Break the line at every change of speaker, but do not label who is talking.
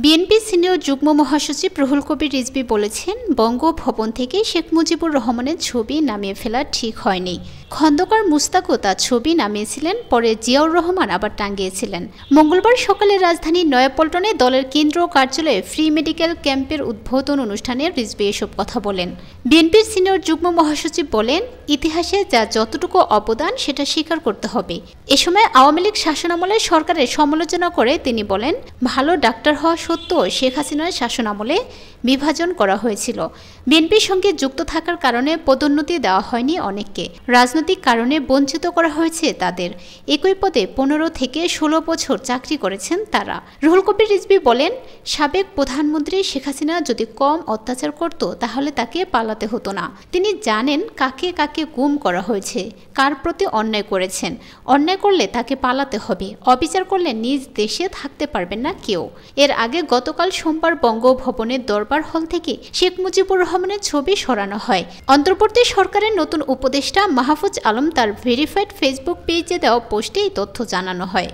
BNP senior যুগ্ম মহাসচিব রুহুল কবির রিজভী বলেছেন, বঙ্গভবন থেকে শেখ মুজিবুর রহমানের ছবি নামিয়ে ফেলা ঠিক হয়নি। খন্দকার মুস্তাকও তার ছবি নামিয়েছিলেন, পরে জিয়াউর রহমান আবার টাঙ্গিয়েছিলেন। মঙ্গলবার সকালে রাজধানীর নয়াপল্টনে দলের কেন্দ্র কার্যালয়ে ফ্রি মেডিকেল ক্যাম্পের উদ্বোধন অনুষ্ঠানে রিজভী এসব কথা বলেন। বিএনপির সিনিয়র যুগ্ম মহাসচিব বলেন, ইতিহাসে যা যতটুকু অবদান সেটা স্বীকার করতে হবে। এ সময় আওয়ামী লীগ শাসনামলে সরকারের সমালোচনা করে তিনি বলেন, ভালো ডাক্তার হওয়া সত্ত্বেও শেখ হাসিনার শাসনামলে বিভাজন করা হয়েছিল। বিএনপির সঙ্গে যুক্ত থাকার কারণে পদোন্নতি দেওয়া হয়নি অনেককে, রাজনৈতিক কারণে বঞ্চিত করা হয়েছে তাদের। একই পদে 15 থেকে 16 বছর চাকরি করেছেন তারা। রুহুল কবির রিজভী বলেন, সাবেক প্রধানমন্ত্রী শেখ হাসিনা যদি কম অত্যাচার করত তাহলে তাকে পালাতে হতো না। তিনি জানেন কাকে কাকে গুম করা হয়েছে, কার প্রতি অন্যায় করেছেন। অন্যায় করলে তাকে পালাতে হবে, অবিচার করলে নিজ দেশে থাকতে পারবেন না কেউ। এর আগে গতকাল সোমবার বঙ্গভবনের দরবার হল থেকে শেখ মুজিবুর রহমানের ছবি সরানো হয়। অন্তর্বর্তী সরকারের নতুন উপদেষ্টা মাহফুজ আলম তার ভেরিফাইড ফেসবুক পেজে দেওয়া পোস্টে এই তথ্য জানানো হয়।